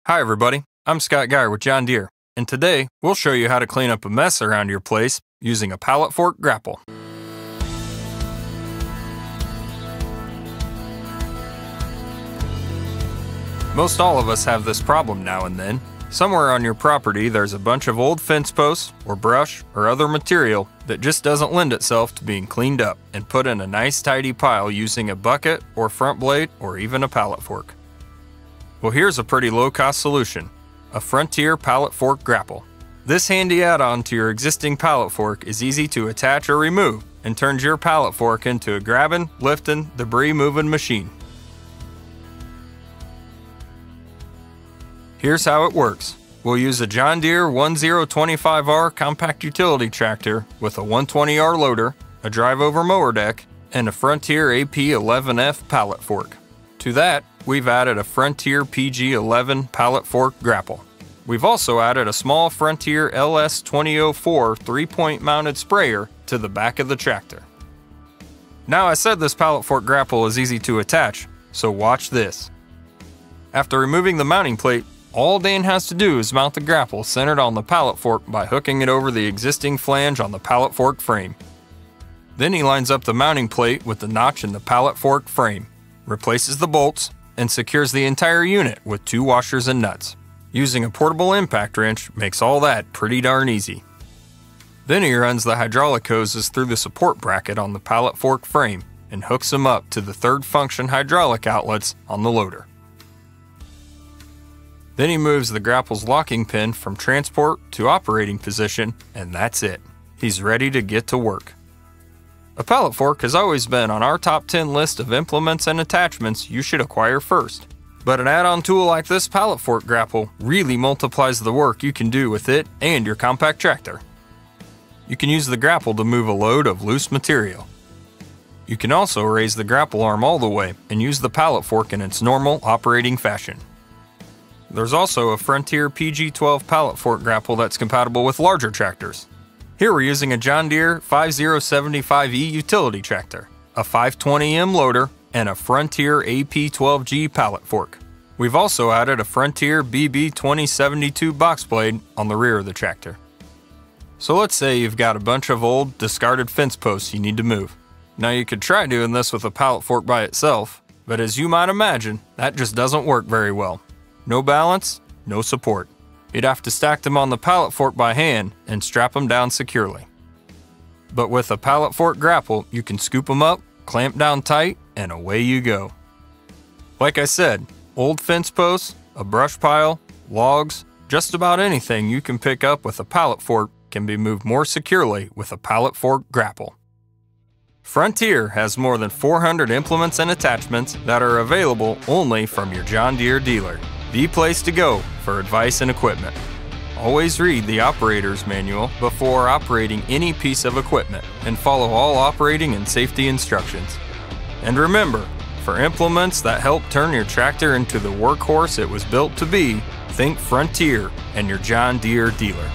Hi everybody, I'm Scott Geyer with John Deere, and today we'll show you how to clean up a mess around your place using a pallet fork grapple. Most all of us have this problem now and then. Somewhere on your property there's a bunch of old fence posts or brush or other material that just doesn't lend itself to being cleaned up and put in a nice tidy pile using a bucket or front blade or even a pallet fork. Well, here's a pretty low-cost solution, a Frontier pallet fork grapple. This handy add-on to your existing pallet fork is easy to attach or remove and turns your pallet fork into a grabbing, lifting, debris-moving machine. Here's how it works. We'll use a John Deere 1025R compact utility tractor with a 120R loader, a drive-over mower deck, and a Frontier AP11F pallet fork. To that, we've added a Frontier PG11 pallet fork grapple. We've also added a small Frontier LS2004 3-point mounted sprayer to the back of the tractor. Now, I said this pallet fork grapple is easy to attach, so watch this. After removing the mounting plate, all Dan has to do is mount the grapple centered on the pallet fork by hooking it over the existing flange on the pallet fork frame. Then he lines up the mounting plate with the notch in the pallet fork frame, replaces the bolts, and secures the entire unit with 2 washers and nuts. Using a portable impact wrench makes all that pretty darn easy. Then he runs the hydraulic hoses through the support bracket on the pallet fork frame and hooks them up to the 3rd function hydraulic outlets on the loader. Then he moves the grapple's locking pin from transport to operating position, and that's it. He's ready to get to work. A pallet fork has always been on our top 10 list of implements and attachments you should acquire first. But an add-on tool like this pallet fork grapple really multiplies the work you can do with it and your compact tractor. You can use the grapple to move a load of loose material. You can also raise the grapple arm all the way and use the pallet fork in its normal operating fashion. There's also a Frontier PG12 pallet fork grapple that's compatible with larger tractors. Here we're using a John Deere 5075E utility tractor, a 520M loader, and a Frontier AP12G pallet fork. We've also added a Frontier BB2072 box blade on the rear of the tractor. So let's say you've got a bunch of old, discarded fence posts you need to move. Now you could try doing this with a pallet fork by itself, but as you might imagine, that just doesn't work very well. No balance, no support. You'd have to stack them on the pallet fork by hand and strap them down securely. But with a pallet fork grapple, you can scoop them up, clamp down tight, and away you go. Like I said, old fence posts, a brush pile, logs, just about anything you can pick up with a pallet fork can be moved more securely with a pallet fork grapple. Frontier has more than 400 implements and attachments that are available only from your John Deere dealer. The place to go for advice and equipment. Always read the operator's manual before operating any piece of equipment and follow all operating and safety instructions. And remember, for implements that help turn your tractor into the workhorse it was built to be, think Frontier and your John Deere dealer.